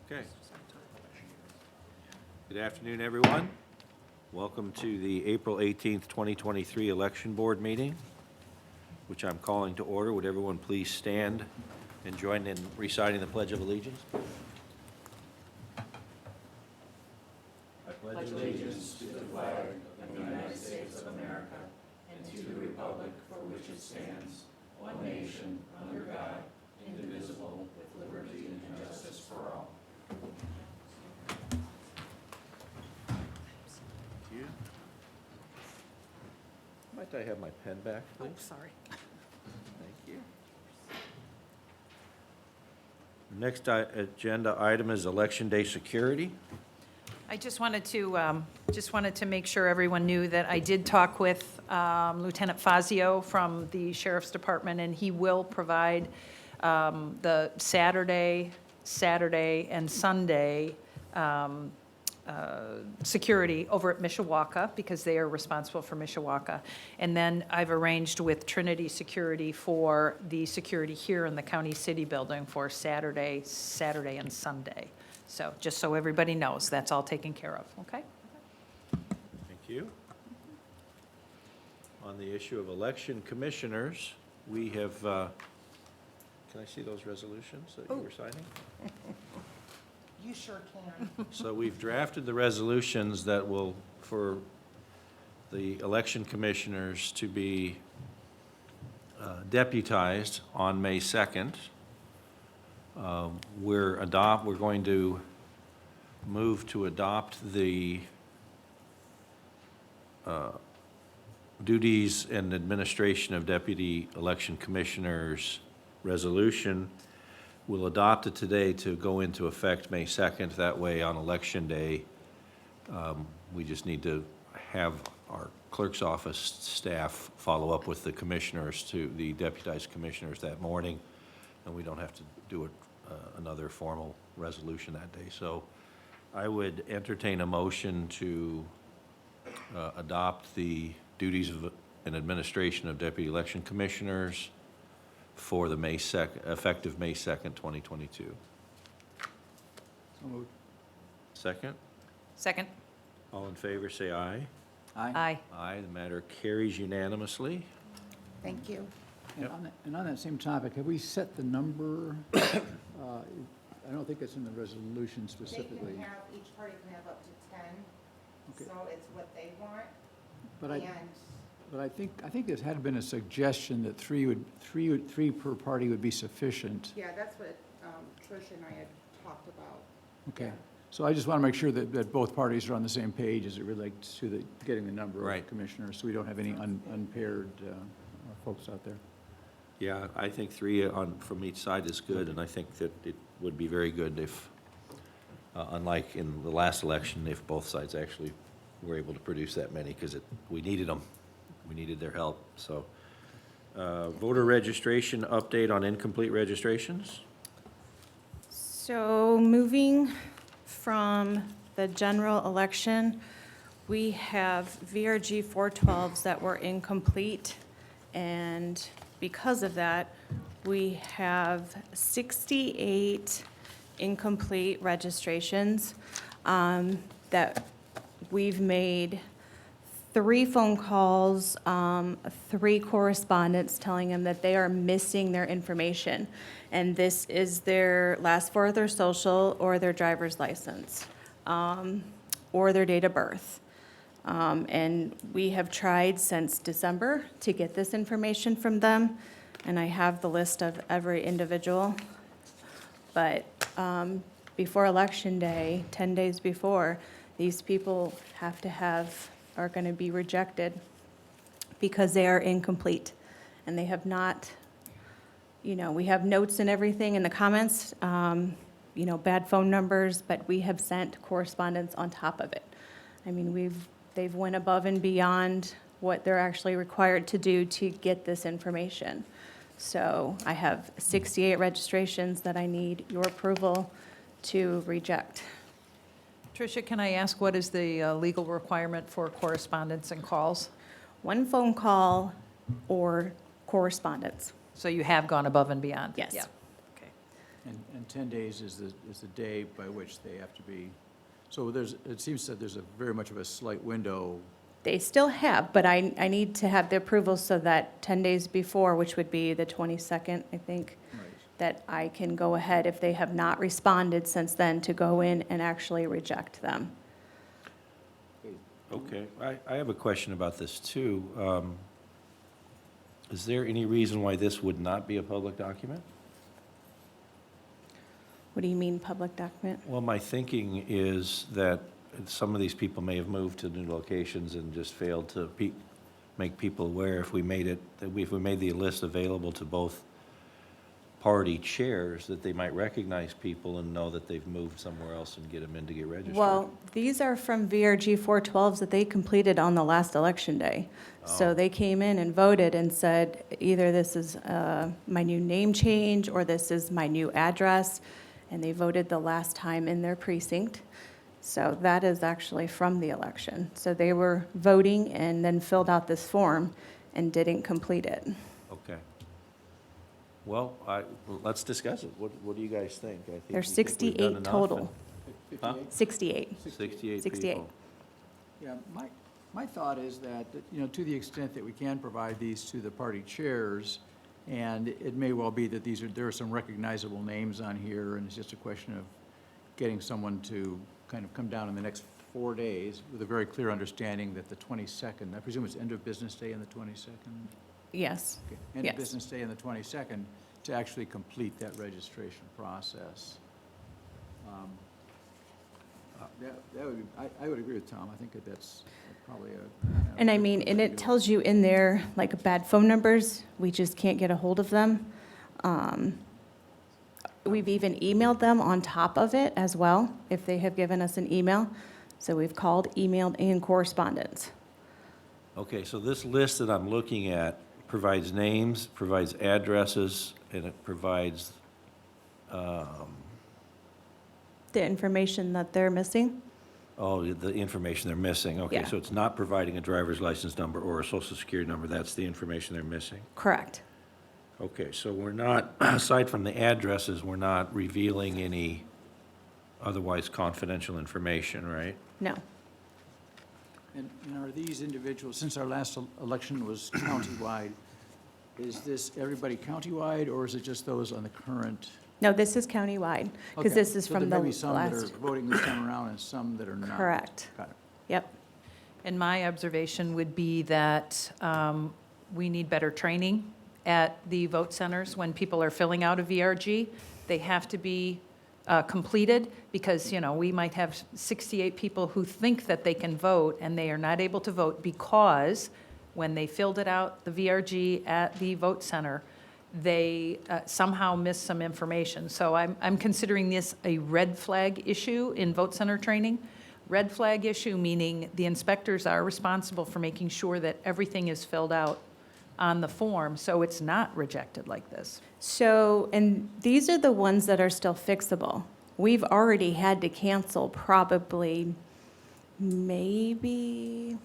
Okay. Good afternoon, everyone. Welcome to the April 18th, 2023 Election Board meeting, which I'm calling to order. Would everyone please stand and join in reciting the Pledge of Allegiance? I pledge allegiance to the flag of the United States of America and to the republic for which it stands, one nation, under God, indivisible, with liberty and justice for all. Thank you. Might I have my pen back, please? Oh, sorry. Thank you. Next agenda item is Election Day security. I just wanted to make sure everyone knew that I did talk with Lieutenant Fazio from the Sheriff's Department, and he will provide the Saturday, and Sunday security over at Mishawaka, because they are responsible for Mishawaka. And then I've arranged with Trinity Security for the security here in the County City Building for Saturday, and Sunday. So, just so everybody knows, that's all taken care of, okay? Thank you. On the issue of election commissioners, we have, can I see those resolutions that you were signing? You sure can. So we've drafted the resolutions that will, for the election commissioners to be deputized on May 2nd. We're going to move to adopt the duties and administration of deputy election commissioners resolution. We'll adopt it today to go into effect May 2nd. That way, on Election Day, we just need to have our clerk's office staff follow up with the commissioners, the deputized commissioners that morning, and we don't have to do another formal resolution that day. So I would entertain a motion to adopt the duties of an administration of deputy election commissioners for the May 2nd, effective May 2nd, 2022. So moved. Second? Second? All in favor, say aye. Aye. Aye, the matter carries unanimously. Thank you. Yep. And on that same topic, have we set the number? I don't think it's in the resolution specifically. They can have, each party can have up to 10, Okay. so it's what they want. But And I think there had been a suggestion that three per party would be sufficient. yeah, that's what Trish and I had talked about. Okay. So I just want to make sure that both parties are on the same page as it relates to getting the number Right. of commissioners, so we don't have any unpaired folks out there. Yeah, I think three from each side is good, and I think that it would be very good if, unlike in the last election, if both sides actually were able to produce that many, because we needed them. We needed their help, so. Voter registration update on incomplete registrations? So moving from the general election, we have VRG 412s that were incomplete, and because of that, we have 68 incomplete registrations that we've made 3 phone calls, 3 correspondents telling them that they are missing their information. And this is their last 4 of their social or their driver's license, or their date of birth. And we have tried since December to get this information from them, and I have the list of every individual. But before Election Day, 10 days before, these people are going to be rejected because they are incomplete. And they have not, we have notes and everything in the comments, bad phone numbers, but we have sent correspondence on top of it. I mean, they've went above and beyond what they're actually required to do to get this information. So I have 68 registrations that I need your approval to reject. Tricia, can I ask, what is the legal requirement for correspondence and calls? 1 phone call or correspondence. So you have gone above and beyond? Yes. Yeah. Okay. And 10 days is the day by which they have to be, so it seems that there's a very much of a slight window. They still have, but I need to have the approval so that 10 days before, which would be the 22nd, I think, Right. that I can go ahead, if they have not responded since then, to go in and actually reject them. Okay, I have a question about this too. Is there any reason why this would not be a public document? What do you mean, public document? Well, my thinking is that some of these people may have moved to new locations and just failed to make people aware if we made it, if we made the list available to both party chairs, that they might recognize people and know that they've moved somewhere else and get them in to get registered. Well, these are from VRG 412s that they completed on the last election day. So Oh. they came in and voted and said, either this is my new name change, or this is my new address, and they voted the last time in their precinct. So that is actually from the election. So they were voting and then filled out this form and didn't complete it. Okay. Well, let's discuss it. What do you guys think? I think There's you think we've done 68 enough total. Huh? 68. and 68 68. people. Yeah, my thought is that, to the extent that we can provide these to the party chairs, and it may well be that there are some recognizable names on here, and it's just a question of getting someone to kind of come down in the next 4 days with a very clear understanding that the 22nd, I presume it's end of business day on the 22nd? Yes. Okay, end Yes. of business day on the 22nd, to actually complete that registration process. That would be, I would agree with Tom. I think that's probably a. And I mean, and it tells you in there, like, bad phone numbers, we just can't get a hold of them. We've even emailed them on top of it as well, if they have given us an email. So we've called, emailed, and correspondence. Okay, so this list that I'm looking at provides names, provides addresses, and it provides, The information that they're missing? the information they're missing. Okay, Yeah. so it's not providing a driver's license number or a social security number. That's the information they're missing. Correct. Okay, so we're not, aside from the addresses, we're not revealing any otherwise confidential information, right? No. And are these individuals, since our last election was countywide, is this everybody countywide, or is it just those on the current? No, this is countywide, because Okay, this is so from the there may be some that last. are voting this time around and some that are not. Correct. Got it. Yep. And my observation would be that we need better training at the vote centers when people are filling out a VRG. They have to be completed, because, we might have 68 people who think that they can vote, and they are not able to vote because when they filled it out, the VRG at the vote center, they somehow missed some information. So I'm considering this a red flag issue in vote center training. Red flag issue meaning the inspectors are responsible for making sure that everything is filled out on the form, so it's not rejected like this. So, and these are the ones that are still fixable. We've already had to cancel probably, maybe,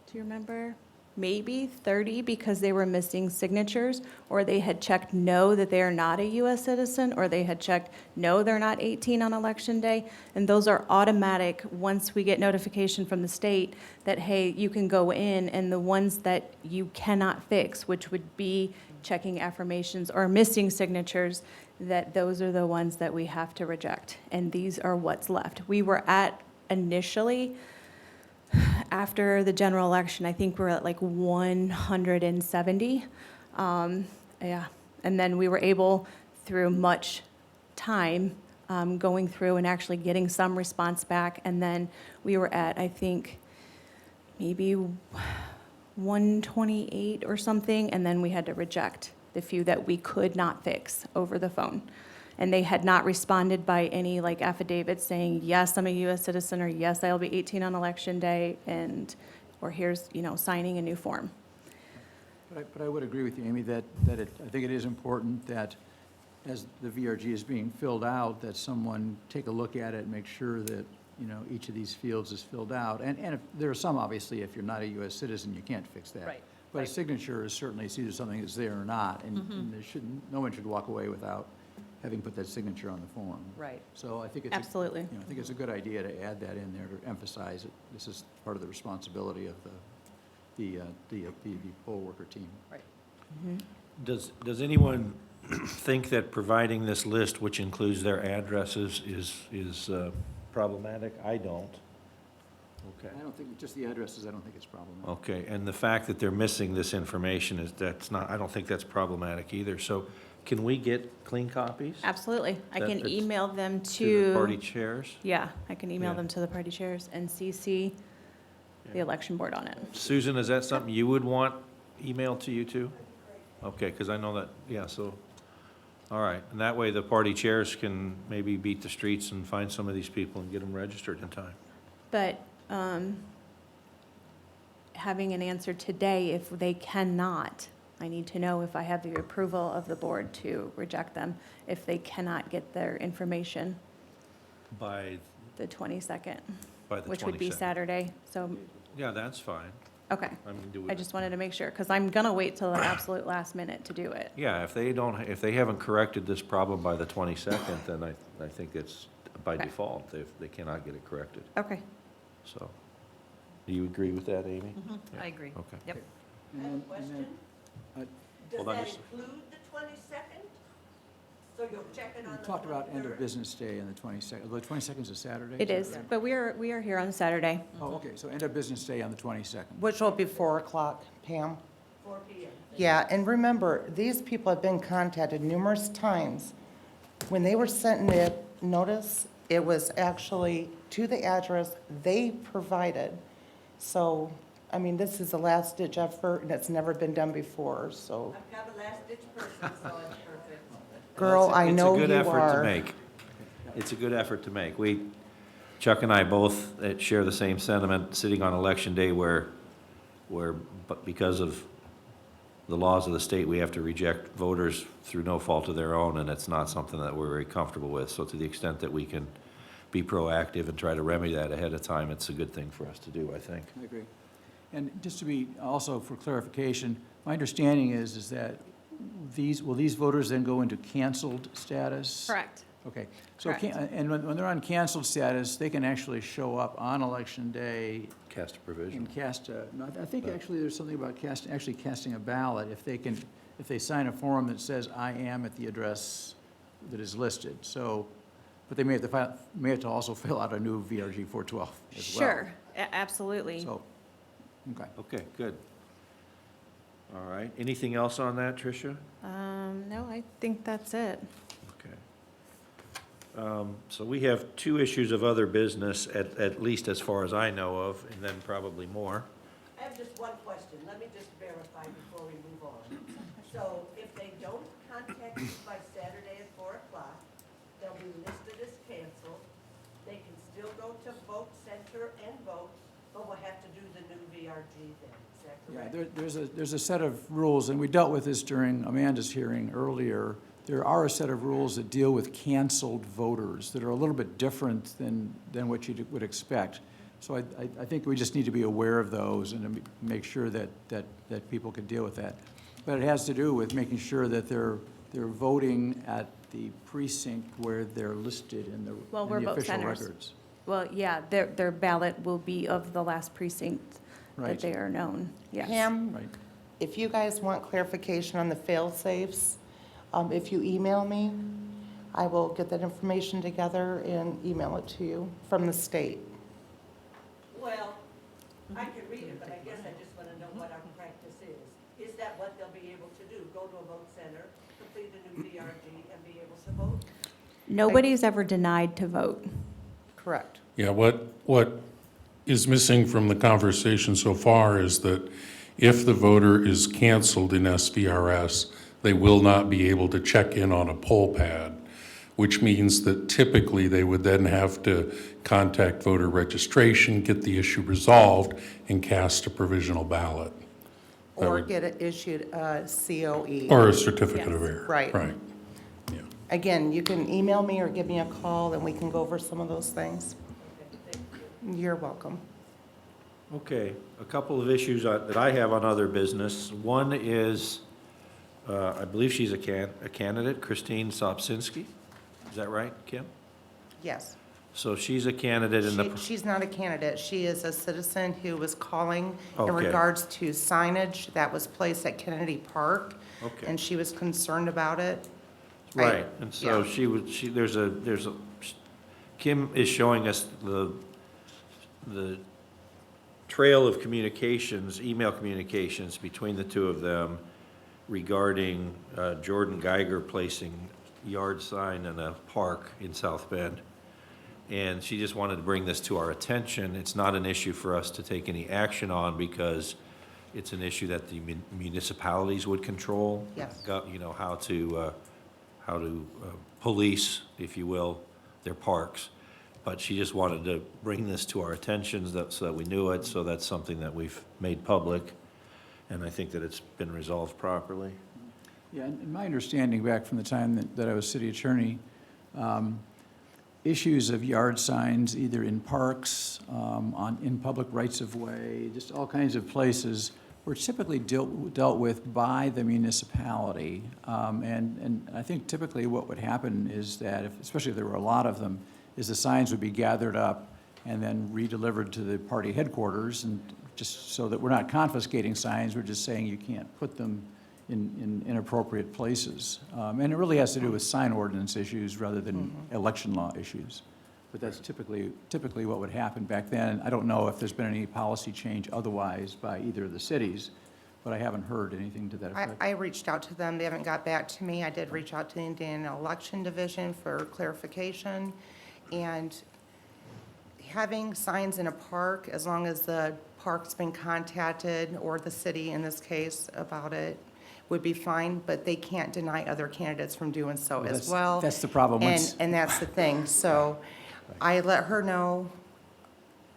do you remember? Maybe 30 because they were missing signatures, or they had checked no, that they are not a US citizen, or they had checked no, they're not 18 on election day. And those are automatic once we get notification from the state that, hey, you can go in. And the ones that you cannot fix, which would be checking affirmations or missing signatures, that those are the ones that we have to reject. And these are what's left. We were at initially, after the general election, I think we're at like 170. Yeah, and then we were able, through much time, going through and actually getting some response back. And then we were at, I think, maybe 128 or something, and then we had to reject the few that we could not fix over the phone. And they had not responded by any like affidavits saying, yes, I'm a US citizen, or yes, I'll be 18 on election day, or here's, signing a new form. But I would agree with you, Amy, that I think it is important that as the VRG is being filled out, that someone take a look at it and make sure that, each of these fields is filled out. And if, there are some, obviously, if you're not a US citizen, you can't fix that. Right, But a right. signature is certainly, it's either something that's there or not, and there shouldn't, no one should walk away without having put that signature on the form. Right. So I think it's. Absolutely. I think it's a good idea to add that in there to emphasize it. This is part of the responsibility of the poll worker team. Right. Does anyone think that providing this list, which includes their addresses, is problematic? I don't. Okay. I don't think, just the addresses, I don't think it's problematic. Okay, and the fact that they're missing this information that's not, I don't think that's problematic either. So can we get clean copies Absolutely. I That can it's email them to the party to, chairs? yeah, I can email Yeah. them to the party chairs and CC the Yeah. election board on it. Susan, is that something you would want emailed to you too? Okay, because I know that, yeah, so, all right. And that way the party chairs can maybe beat the streets and find some of these people and get them registered in time. But having an answer today, if they cannot, I need to know if I have the approval of the board to reject them, if they cannot get their information By the 22nd, the 22nd. which would be Saturday. So, Yeah, that's fine. okay. I mean, do I it. just wanted to make sure, because I'm going to wait till the absolute last minute to do it. Yeah, if they haven't corrected this problem by the 22nd, then I think it's by Okay. default, they cannot get it corrected, Okay. so. Do you agree with that, Amy? Yeah. I agree. Okay. Yep. And I have a then- and question. then, Does Hold on that just- include the 22nd? So you'll check it on We the 23rd? talked about end of business day on the 22nd. The 22nd is a Saturday? It that is, right? but we are here on Saturday. Oh, okay, so end of business day on the 22nd. Which will be 4 o'clock, Pam. 4 PM. Yeah, and remember, these people have been contacted numerous times. When they were sent the notice, it was actually to the address they provided. So, I mean, this is a last-ditch effort, and it's never been done before, so, I've got a last-ditch person, so it's perfect. girl, I know you It's a good effort to are. make. It's a good effort to make. Chuck and I both share the same sentiment, sitting on election day where, but because of the laws of the state, we have to reject voters through no fault of their own, and it's not something that we're very comfortable with. So to the extent that we can be proactive and try to remedy that ahead of time, it's a good thing for us to do, I think. I agree. And just to be, also for clarification, my understanding is that will these voters then go into canceled status? Correct. Okay, so, Correct. and when they're on canceled status, they can actually show up on election day Cast a provision. and cast a, no, I think actually there's something about actually casting a ballot, if they sign a form that says, I am at the address that is listed, so, but they may have to also fill out a new VRG 412 as well. Sure, absolutely. So, okay. Okay, good. All right. Anything else on that, Tricia? No, I think that's it. Okay. So we have two issues of other business, at least as far as I know of, and then probably more. I have just one question. Let me just verify before we move on. So if they don't contact you by Saturday at 4 o'clock, they'll be listed as canceled. They can still go to Vote Center and vote, but we'll have to do the new VRG then. Is that Yeah, correct? there's a set of rules, and we dealt with this during Amanda's hearing earlier. There are a set of rules that deal with canceled voters that are a little bit different than what you would expect. So I think we just need to be aware of those and to make sure that people can deal with that. But it has to do with making sure that they're voting at the precinct where they're listed in the Well, we're vote official centers. records. Well, yeah, their ballot will be of the last precinct Right. that they are known, yes. Pam, Right. if you guys want clarification on the fail-safes, if you email me, I will get that information together and email it to you from the state. Well, I can read it, but I guess I just want to know what our practice is. Is that what they'll be able to do? Go to a vote center, complete a new VRG, and be able to vote? Nobody's ever denied to vote. Correct. Yeah, what is missing from the conversation so far is that if the voter is canceled in SVRS, they will not be able to check in on a poll pad, which means that typically they would then have to contact voter registration, get the issue resolved, and cast a provisional ballot. That Or would- get it issued a COE. Or a certificate of Yes. error. Right. Right. Yeah. Again, you can email me or give me a call, and we can go over some of those things. Okay, thank you. You're welcome. Okay, a couple of issues that I have on other business. One is I believe she's a candidate, Christine Sopsinski. Is that right, Kim? Yes. So she's a candidate in the, She's not a candidate. She is a citizen who was calling in Okay. regards to signage that was placed at Kennedy Park. Okay. And she was concerned about it. right, and so yeah. there's a, Kim is showing us the trail of communications, email communications between the two of them regarding Jordan Geiger placing yard sign in a park in South Bend. And she just wanted to bring this to our attention. It's not an issue for us to take any action on because it's an issue that the municipalities would control. Yes. You know, how to police, if you will, their parks. But she just wanted to bring this to our attention so that we knew it, so that's something that we've made public. And I think that it's been resolved properly. Yeah, and my understanding back from the time that I was city attorney, issues of yard signs, either in parks, in public rights-of-way, just all kinds of places, were typically dealt with by the municipality. And I think typically what would happen is that, especially if there were a lot of them, is the signs would be gathered up and then redelivered to the party headquarters, and just so that we're not confiscating signs, we're just saying you can't put them in inappropriate places. And it really has to do with sign ordinance issues rather than election law issues. But that's typically what would happen back then. I don't know if there's been any policy change otherwise by either of the cities, but I haven't heard anything to that effect. I reached out to them. They haven't got back to me. I did reach out to the Indiana Election Division for clarification. And having signs in a park, as long as the park's been contacted, or the city in this case, about it, would be fine, but they can't deny other candidates from doing so as That's- well. that's the problem. And that's the thing. So I let her know,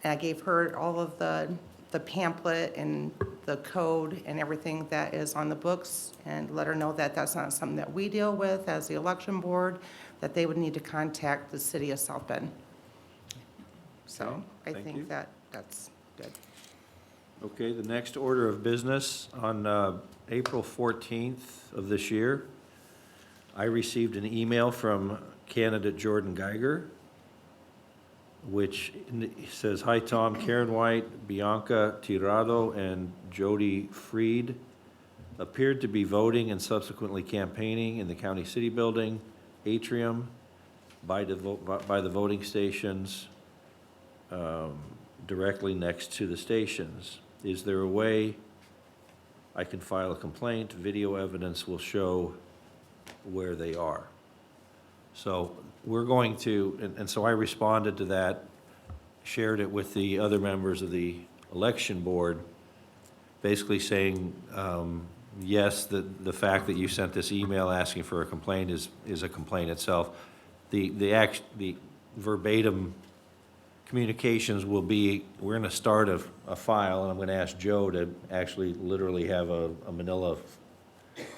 and I gave her all of the pamphlet and the code and everything that is on the books, and let her know that that's not something that we deal with as the election board, that they would need to contact the city of South Bend. So I thank you. think that that's good. Okay, the next order of business, on April 14th of this year, I received an email from candidate Jordan Geiger, which says, "Hi, Tom, Karen White, Bianca Tirado, and Jody Freed appeared to be voting and subsequently campaigning in the county city building atrium by the voting stations, directly next to the stations. Is there a way I can file a complaint? Video evidence will show where they are." So we're going to, and so I responded to that, shared it with the other members of the election board, basically saying, yes, the fact that you sent this email asking for a complaint is a complaint itself. The verbatim communications will be, we're gonna start a file, and I'm gonna ask Joe to actually literally have a manila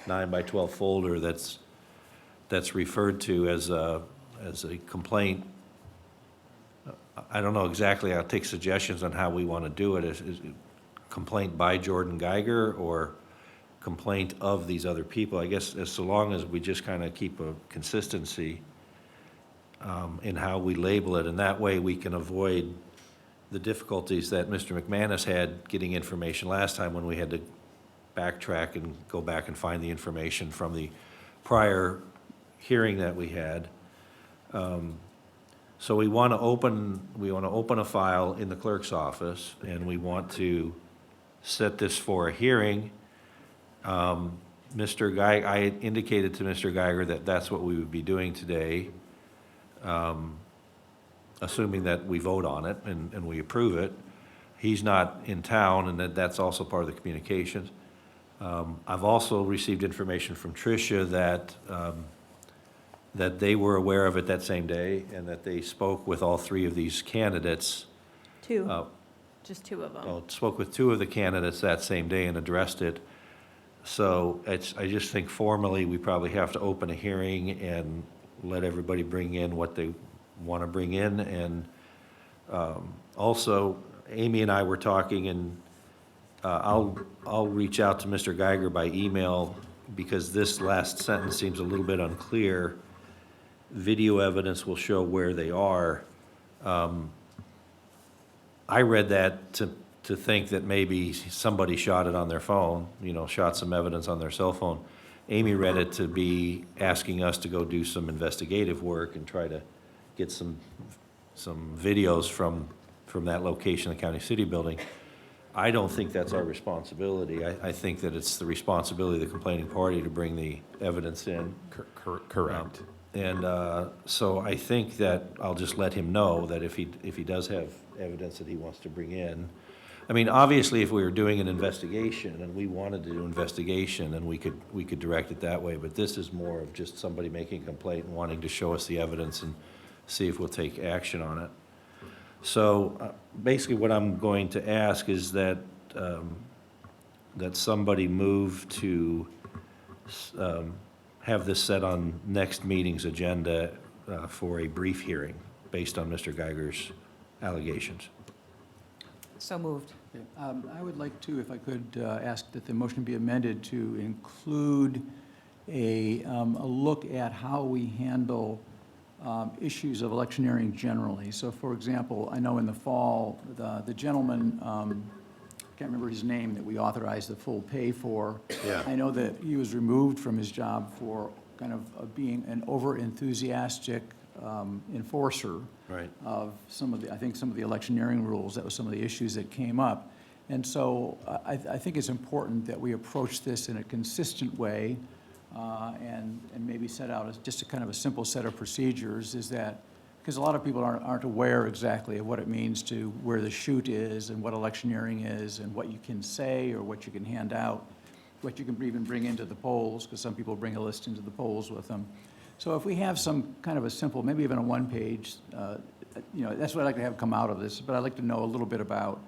9x12 folder that's referred to as a complaint. I don't know exactly, I'll take suggestions on how we wanna do it. Is it complaint by Jordan Geiger or complaint of these other people? I guess as so long as we just kind of keep a consistency in how we label it, and that way we can avoid the difficulties that Mr. McManus had getting information last time when we had to backtrack and go back and find the information from the prior hearing that we had. So we want to open a file in the clerk's office, and we want to set this for a hearing. I indicated to Mr. Geiger that that's what we would be doing today, assuming that we vote on it and we approve it. He's not in town, and that's also part of the communications. I've also received information from Tricia that they were aware of it that same day, and that they spoke with all three of these candidates. Just two of them. Well, spoke with two of the candidates that same day and addressed it. So I just think formally, we probably have to open a hearing and let everybody bring in what they want to bring in. And also, Amy and I were talking, and I'll reach out to Mr. Geiger by email, because this last sentence seems a little bit unclear, video evidence will show where they are. I read that to think that maybe somebody shot it on their phone, shot some evidence on their cell phone. Amy read it to be asking us to go do some investigative work and try to get some videos from that location, the County City Building. I don't think that's our responsibility. I think that it's the responsibility of the complaining party to bring the evidence in. Correct. So I think that I'll just let him know that if he does have evidence that he wants to bring in, I mean, obviously, if we were doing an investigation and we wanted to do investigation, then we could direct it that way, but this is more of just somebody making a complaint and wanting to show us the evidence and see if we'll take action on it. So basically, what I'm going to ask is that somebody move to have this set on next meeting's agenda for a brief hearing based on Mr. Geiger's allegations. So moved. Okay, I would like to, if I could, ask that the motion be amended to include a look at how we handle issues of electioneering generally. So for example, I know in the fall, the gentleman, I can't remember his name, that we authorized the full pay for. Yeah. I know that he was removed from his job for kind of being an over-enthusiastic enforcer Right. of some of the electioneering rules. That was some of the issues that came up. And so I think it's important that we approach this in a consistent way and maybe set out just a kind of a simple set of procedures, is that, because a lot of people aren't aware exactly of what it means to where the chute is and what electioneering is and what you can say or what you can hand out, what you can even bring into the polls, because some people bring a list into the polls with them. So if we have some kind of a simple, maybe even a one-page, that's what I'd like to have come out of this, but I'd like to know a little bit about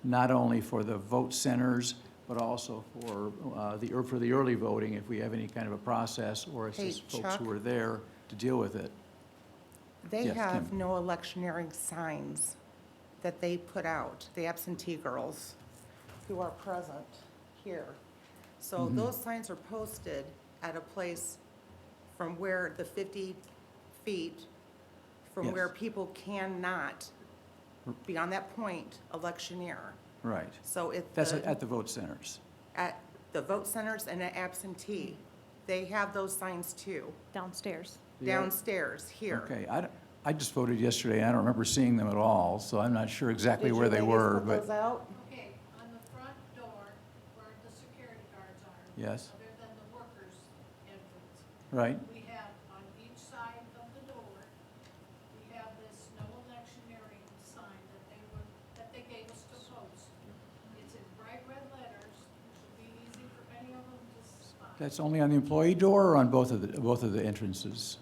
not only for the vote centers, but also for the early voting, if we have any kind of a process, or it's Hey, just folks Chuck? who are there to deal with it. They Yes, have Kim. no electioneering signs that they put out, the absentee girls who are present here. So Mm-hmm. those signs are posted at a place from where the 50 feet, from Yes. where people cannot, beyond that point, electioneer. Right. So if That's the, at the vote centers. at the vote centers and at absentee, they have those signs too, Downstairs. downstairs here. Okay, I just voted yesterday, and I don't remember seeing them at all, so I'm not sure exactly Did you where they ladies were, put but, those out? Okay, on the front door where the security guards are, yes, other than the workers' entrance, right, we have on each side of the door, we have this no electioneering sign that they gave us to post. It's in bright red letters, it should be easy for any of them to spot. that's only on the employee door or on both of the entrances?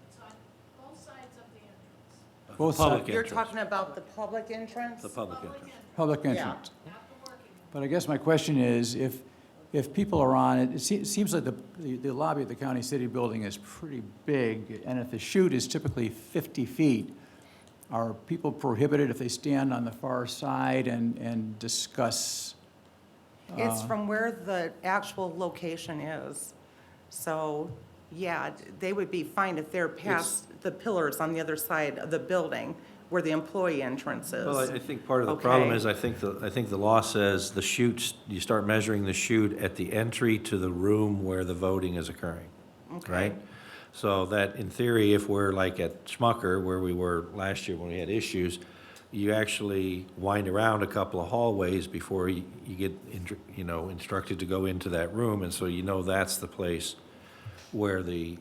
It's on both sides of the entrance, Both Public sides, You're entrance. talking about the public entrance? The public public entrance. entrance, public Yeah. entrance. not the working. But I guess my question is, if people are on it, it seems like the lobby of the County City Building is pretty big, and if the chute is typically 50 feet, are people prohibited if they stand on the far side and discuss? It's from where the actual location is. So, yeah, they would be fine if they're past the pillars on the other side of the building where the employee entrance is. Well, I think part of the problem Okay. is, I think the law says the chutes, you start measuring the chute at the entry to the room where the voting is occurring, right? So that, in theory, if we're like at Schmucker, where we were last year when we had issues, you actually wind around a couple of hallways before you get, instructed to go into that room, and so that's the place where the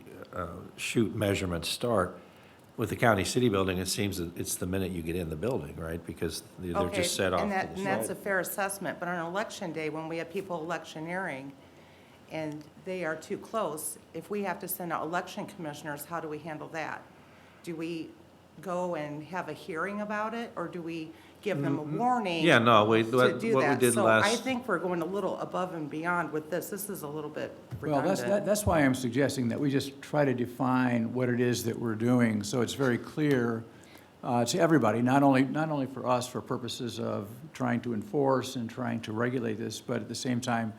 chute measurements start. With the County City Building, it seems that it's the minute you get in the building, right? Because they're Okay, just set off to and the and that's a side. fair assessment, but on election day, when we have people electioneering and they are too close, if we have to send out election commissioners, how do we handle that? Do we go and have a hearing about it, or do we give them a warning? Yeah, no, to do what we that? did So I last, think we're going a little above and beyond with this. This is a little bit Well, redundant. that's why I'm suggesting that we just try to define what it is that we're doing, so it's very clear to everybody, not only for us, for purposes of trying to enforce and trying to regulate this, but at the same time,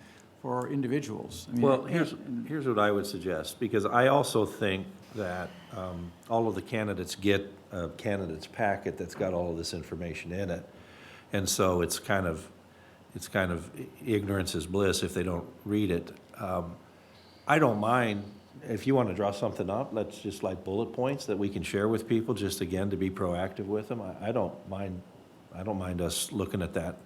for individuals. I mean, Well, and- here's what I would suggest, because I also think that all of the candidates get a candidate's packet that's got all of this information in it. And so it's kind of ignorance is bliss if they don't read it. I don't mind, if you want to draw something up, let's just like bullet points that we can share with people, just again, to be proactive with them. I don't mind us looking at that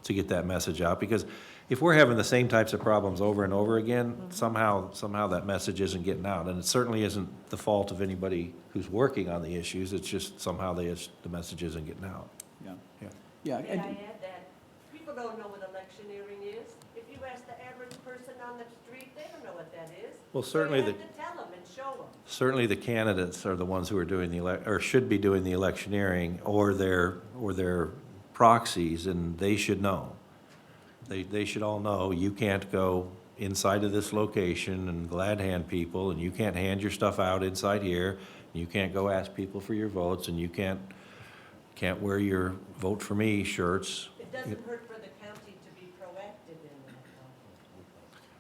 to get that message out, because if we're having the same types of problems over and over again, somehow that message isn't getting out. And it certainly isn't the fault of anybody who's working on the issues, it's just somehow the message isn't getting out. Yeah, Yeah. yeah. May and- I add that people don't know what electioneering is? If you ask the average person on the street, they don't know what that is. Well, certainly So you the- have to tell them and show them. Certainly, the candidates are the ones who are doing or should be doing the electioneering, or their proxies, and they should know. They should all know, you can't go inside of this location and glad hand people, and you can't hand your stuff out inside here, and you can't go ask people for your votes, and you can't wear your vote for me shirts. It doesn't hurt for the county to be proactive in that.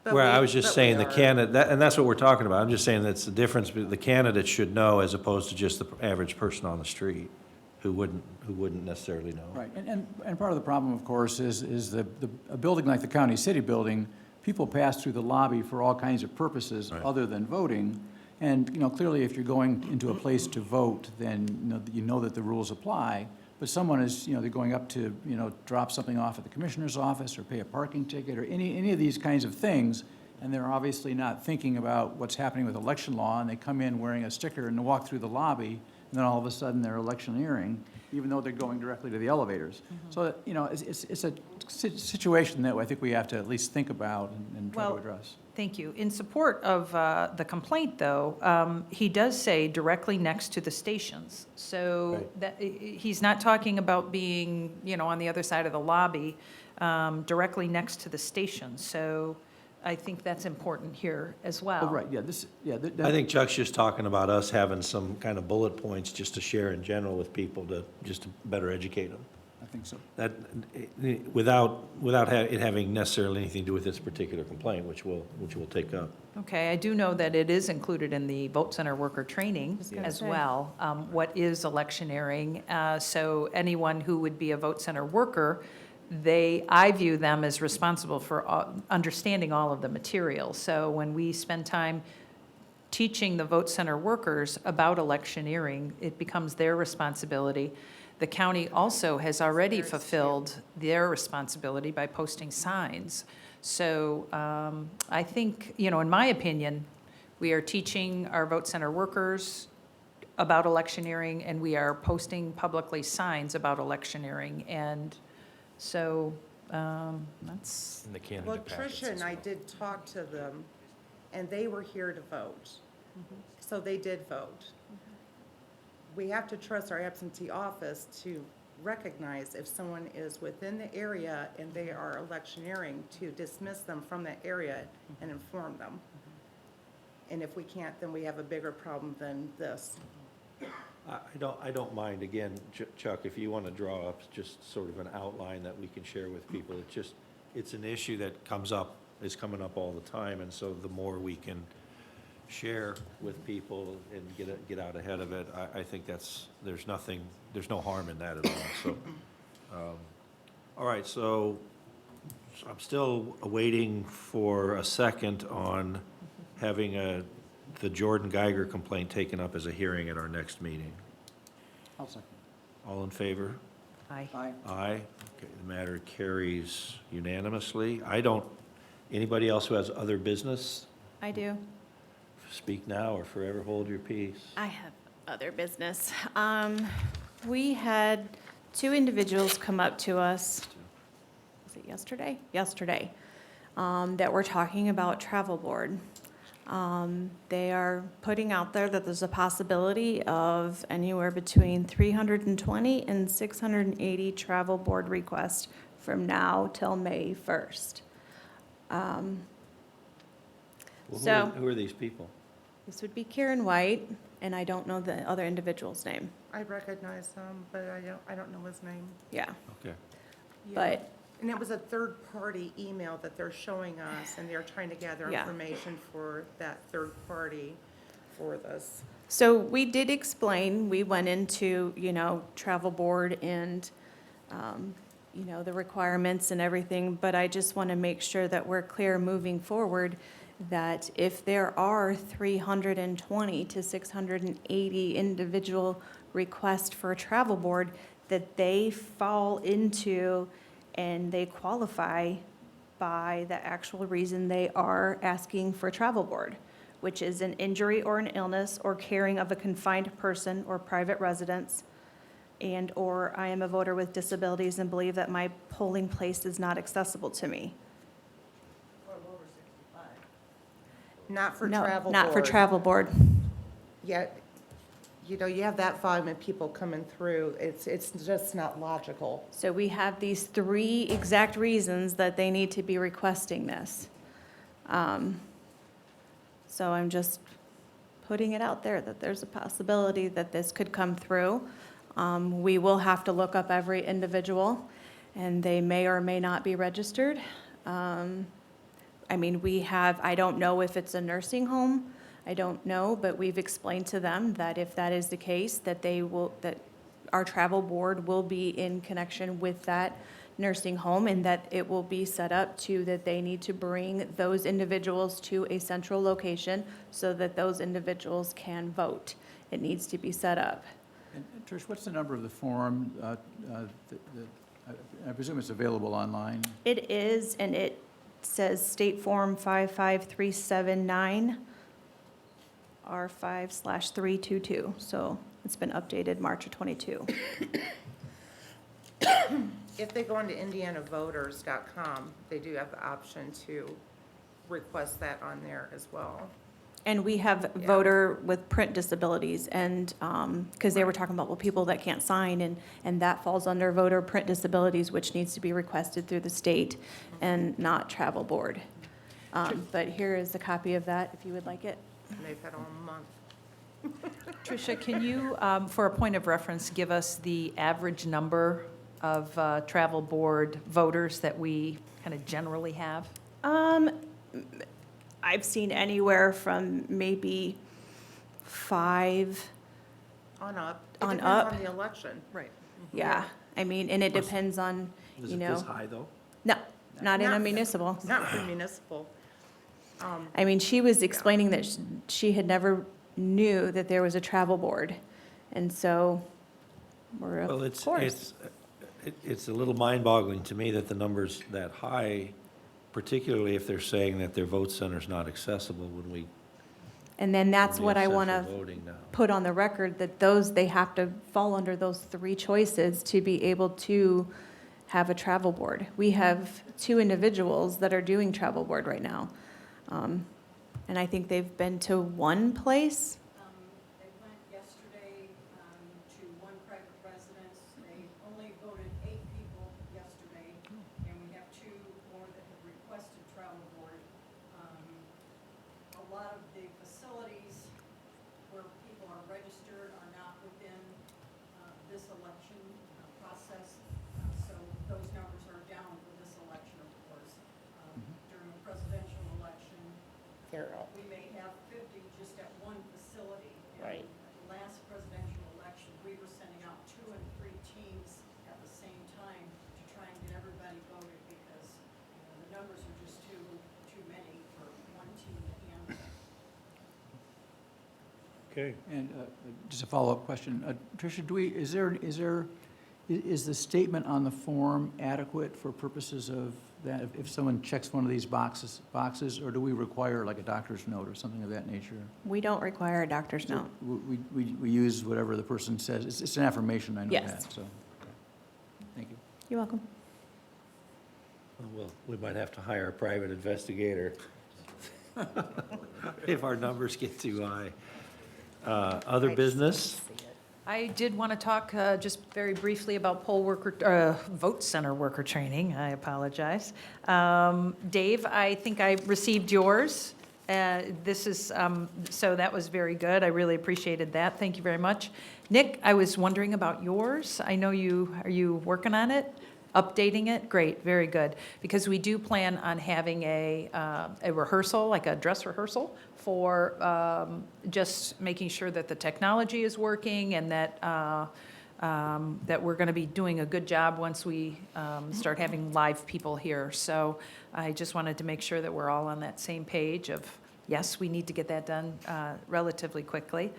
But Well, I we- was just but we saying the are. candidate, and that's what we're talking about. I'm just saying that's the difference, the candidate should know as opposed to just the average person on the street who wouldn't necessarily know. Right, and part of the problem, of course, is a building like the County City Building, people pass through the lobby for all kinds of purposes Right. other than voting. And, clearly, if you're going into a place to vote, then, you know that the rules apply. But someone is, they're going up to, drop something off at the commissioner's office or pay a parking ticket or any of these kinds of things, and they're obviously not thinking about what's happening with election law, and they come in wearing a sticker and walk through the lobby, and then all of a sudden they're electioneering, even though they're going directly to the elevators. So, it's a situation that I think we have to at least think about and try to Well, address. Thank you. In support of the complaint, though, he does say directly next to the stations. So Right. that, he's not talking about being, on the other side of the lobby, directly next to the station. So I think that's important here as well. Oh, right, yeah, I think Chuck's just talking about us having some kind of bullet points just to share in general with people just to better educate them. I think so. That, without it having necessarily anything to do with this particular complaint, which we'll take up. Okay, I do know that it is included in the vote center worker training gonna as say. well. What is electioneering? So anyone who would be a vote center worker, I view them as responsible for understanding all of the material. So when we spend time teaching the vote center workers about electioneering, it becomes their responsibility. The county also has already fulfilled their responsibility by posting signs. So I think, in my opinion, we are teaching our vote center workers about electioneering, and we are posting publicly signs about electioneering. And so that's, In the candidate Well, packets Tricia as and I well. did talk to them, and they were here to vote. So they did vote. We have to trust our absentee office to recognize if someone is within the area and they are electioneering, to dismiss them from that area and inform them. And if we can't, then we have a bigger problem than this. I don't mind, again, Chuck, if you want to draw up just sort of an outline that we can share with people. It's an issue that is coming up all the time, and so the more we can share with people and get out ahead of it, I think there's no harm in that at all, so. All right, so I'm still waiting for a second on having the Jordan Geiger complaint taken up as a hearing at our next meeting. I'll second. All in favor? aye. Aye. Aye. Okay, the matter carries unanimously. Anybody else who has other business, I do. speak now or forever hold your peace. I have other business. We had two individuals come up to us, was it yesterday? Yesterday, that were talking about travel board. They are putting out there that there's a possibility of anywhere between 320 and 680 travel board requests from now till May 1st. Well, who are these people? This would be Karen White, and I don't know the other individual's name. I recognize him, but I don't know his name. Yeah. Okay. But And it was a third-party email that they're showing us, and they're trying to gather Yeah. information for that third party for this. So we did explain, we went into, travel board and, the requirements and everything, but I just want to make sure that we're clear moving forward that if there are 320 to 680 individual requests for a travel board, that they fall into and they qualify by the actual reason they are asking for travel board, which is an injury or an illness or caring of a confined person or private residence, and/or I am a voter with disabilities and believe that my polling place is not accessible to me. Or over 65. Not for No, travel board. not for travel board. Yet, you have that volume of people coming through, it's just not logical. So we have these 3 exact reasons that they need to be requesting this. So I'm just putting it out there that there's a possibility that this could come through. We will have to look up every individual, and they may or may not be registered. I don't know if it's a nursing home, I don't know, but we've explained to them that if that is the case, that our travel board will be in connection with that nursing home, and that it will be set up that they need to bring those individuals to a central location so that those individuals can vote. It needs to be set up. And Trish, what's the number of the form? I presume it's available online? It is, and it says State Form 55379, R5/322, so it's been updated March of '22. If they go into indianavoters.com, they do have the option to request that on there as well. And we have voter with print disabilities, and, because they were talking about, people that can't sign, and that falls under voter print disabilities, which needs to be requested through the state and not travel board. But here is a copy of that, if you would like it. And they've had all month. Tricia, can you, for a point of reference, give us the average number of travel board voters that we kind of generally have? I've seen anywhere from maybe 5, On up. On It depends up. on the election. Right. yeah. And it depends on, Is it this high, though? No, not in a Not- municipal. Not for municipal. She was explaining that she had never knew that there was a travel board. And so we're, Well, of course. it's a little mind-boggling to me that the number's that high, particularly if they're saying that their vote center's not accessible when we. And then that's when we what I have want central to voting now. put on the record, that they have to fall under those 3 choices to be able to have a travel board. We have 2 individuals that are doing travel board right now. And I think they've been to one place. They went yesterday to one private residence. They only voted 8 people yesterday, and we have 2 more that have requested travel board. A lot of the facilities where people are registered are not within this election process, so those numbers are down for this election, of course. During a presidential election, They're all- we may have 50 just at one facility. And Right. at the last presidential election, we were sending out 2 and 3 teams at the same time to try and get everybody voted because the numbers are just too many for one team to handle. Okay. And just a follow-up question. Tricia, is the statement on the form adequate for purposes of that? If someone checks one of these boxes, or do we require like a doctor's note or something of that nature? We don't require a doctor's note. We use whatever the person says. It's an affirmation, I know Yes. that, so. Thank you. You're welcome. Well, we might have to hire a private investigator if our numbers get too high. Other business? I did want to talk just very briefly about vote center worker training. I apologize. Dave, I think I received yours. This is, so that was very good. I really appreciated that. Thank you very much. Nick, I was wondering about yours. I know are you working on it? Updating it? Great, very good. Because we do plan on having a rehearsal, like a dress rehearsal, for just making sure that the technology is working and that, that we're going to be doing a good job once we start having live people here. So I just wanted to make sure that we're all on that same page of, yes, we need to get that done relatively quickly.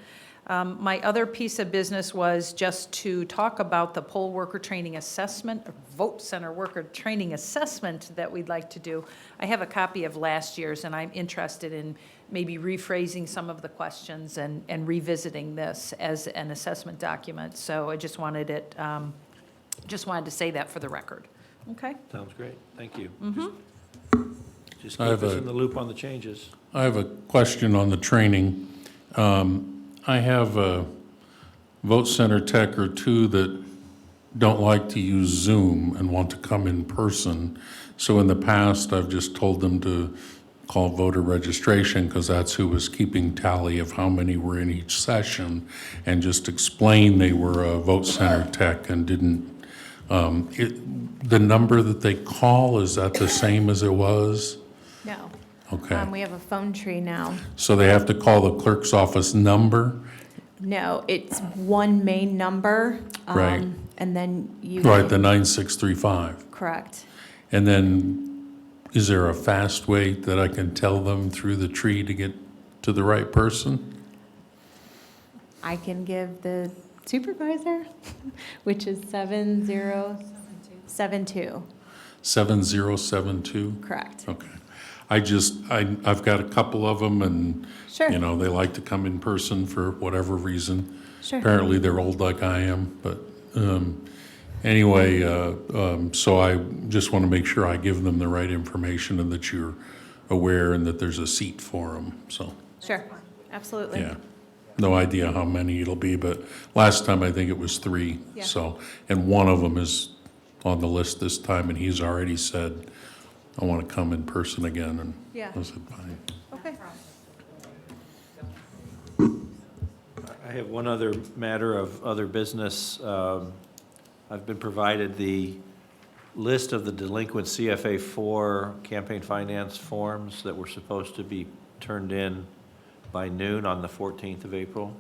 My other piece of business was just to talk about the poll worker training assessment, or vote center worker training assessment that we'd like to do. I have a copy of last year's, and I'm interested in maybe rephrasing some of the questions and revisiting this as an assessment document. So I just wanted to say that for the record. Okay? Sounds great, thank you. Just I keep have us a- in the loop on the changes. I have a question on the training. I have a vote center tech or two that don't like to use Zoom and want to come in person. So in the past, I've just told them to call voter registration because that's who was keeping tally of how many were in each session, and just explain they were a vote center tech and didn't. The number that they call, is that the same as it was? No. Okay. We have a phone tree now. So they have to call the clerk's office number? No, it's one main number. Right. And then you. Right, the 9635. Correct. And then, is there a fast way that I can tell them through the tree to get to the right person? I can give the supervisor, which is 7072. 7072? Correct. Okay. I've got a couple of them, and, Sure. you know, they like to come in person for whatever reason. Sure. Apparently, they're old like I am, but anyway, so I just want to make sure I give them the right information and that you're aware and that there's a seat for them, so, Sure, absolutely. yeah. No idea how many it'll be, but last time I think it was 3, Yeah. so, and one of them is on the list this time, and he's already said, I want to come in person again, and Yeah. I said, fine. Okay. I have one other matter of other business. I've been provided the list of the delinquent CFA4 campaign finance forms that were supposed to be turned in by noon on the 14th of April.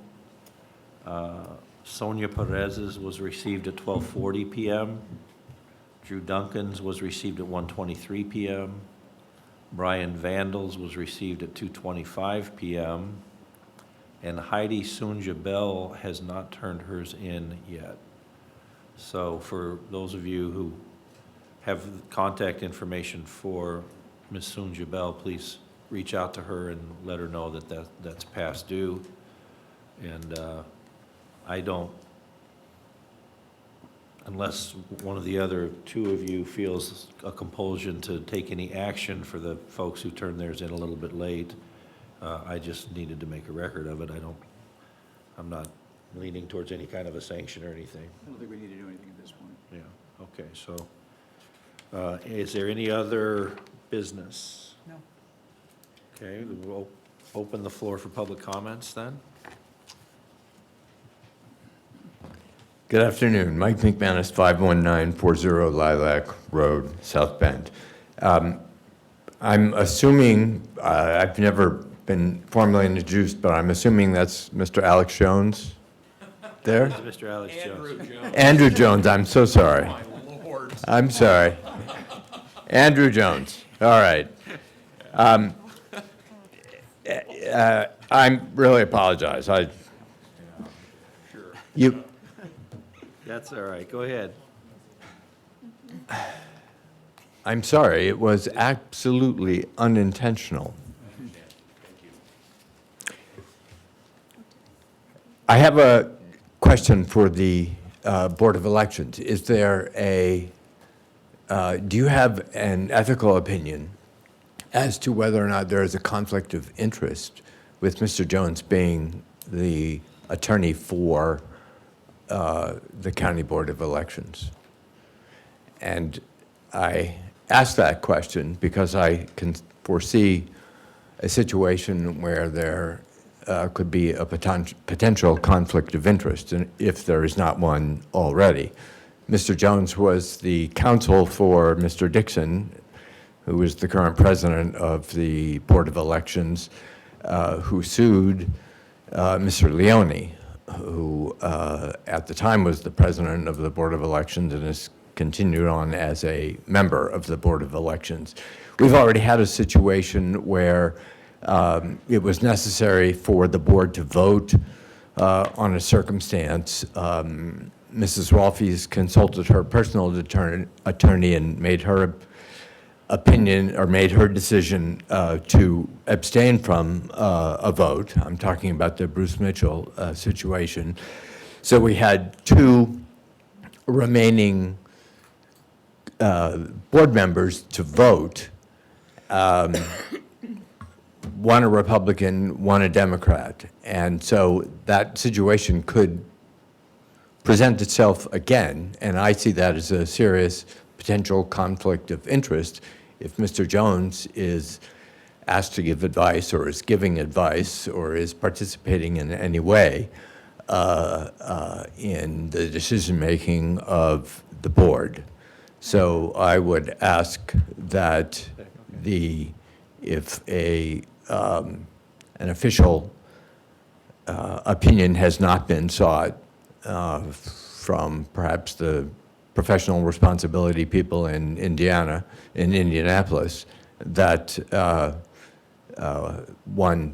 Sonia Perez's was received at 12:40 PM. Drew Duncan's was received at 1:23 PM. Brian Vandal's was received at 2:25 PM. And Heidi Sunja Bell has not turned hers in yet. So for those of you who have contact information for Ms. Sunja Bell, please reach out to her and let her know that that's past due. And I don't, unless one of the other two of you feels a compulsion to take any action for the folks who turned theirs in a little bit late, I just needed to make a record of it. I'm not leaning towards any kind of a sanction or anything. I don't think we need to do anything at this point. Yeah, okay, so, is there any other business? No. Okay, we'll open the floor for public comments then. Good afternoon. Mike McManus, 51940 Lilac Road, South Bend. I'm assuming, I've never been formally introduced, but I'm assuming that's Mr. Alex Jones there? This is Mr. Alex Jones. Andrew Jones, I'm so sorry. I'm sorry. Andrew Jones, all right. I really apologize. You, That's all right, go ahead. I'm sorry, it was absolutely unintentional. I have a question for the Board of Elections. Is there do you have an ethical opinion as to whether or not there is a conflict of interest with Mr. Jones being the attorney for the County Board of Elections? And I ask that question because I can foresee a situation where there could be a potential conflict of interest, and if there is not one already. Mr. Jones was the counsel for Mr. Dixon, who is the current president of the Board of Elections, who sued Mr. Leone, who at the time was the president of the Board of Elections and has continued on as a member of the Board of Elections. We've already had a situation where it was necessary for the board to vote on a circumstance. Mrs. Rolfe's consulted her personal attorney and made her opinion, or made her decision to abstain from a vote. I'm talking about the Bruce Mitchell situation. So we had two remaining board members to vote, one a Republican, one a Democrat. And so that situation could present itself again, and I see that as a serious potential conflict of interest if Mr. Jones is asked to give advice, or is giving advice, or is participating in any way in the decision-making of the board. So I would ask that if an official opinion has not been sought from perhaps the professional responsibility people in Indianapolis, that one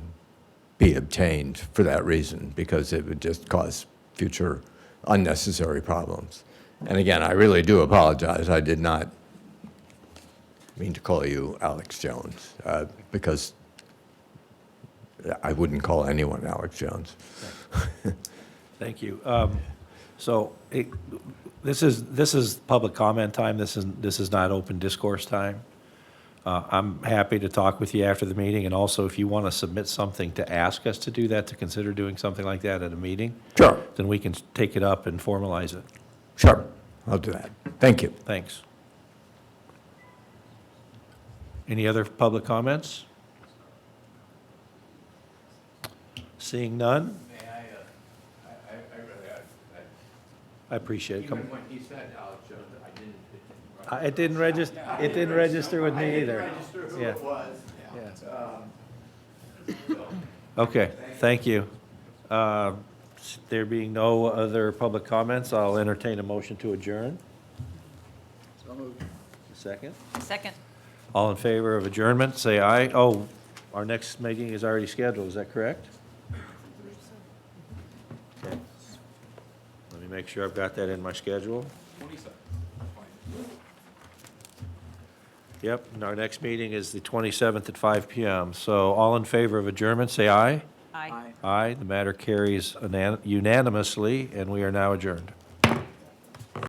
be obtained for that reason, because it would just cause future unnecessary problems. And again, I really do apologize. I did not mean to call you Alex Jones, because I wouldn't call anyone Alex Jones. Thank you. So this is public comment time. This is not open discourse time. I'm happy to talk with you after the meeting, and also if you want to submit something to ask us to do that, to consider doing something like that at a meeting, Sure, then we can take it up and formalize it. sure, I'll do that. Thank you. Thanks. Any other public comments? Seeing none? I appreciate it. Come- when he said Alex Jones, It didn't register, it didn't register with me either. Yeah. was. Okay, thank you. There being no other public comments, I'll entertain a motion to adjourn. So moved. Second? Second. All in favor of adjournment, say aye. Oh, our next meeting is already scheduled, is that correct? Okay. Let me make sure I've got that in my schedule. Yep, and our next meeting is the 27th at 5 PM. So all in favor of adjournment, say aye. Aye. Aye, the matter carries unanimously, and we are now adjourned.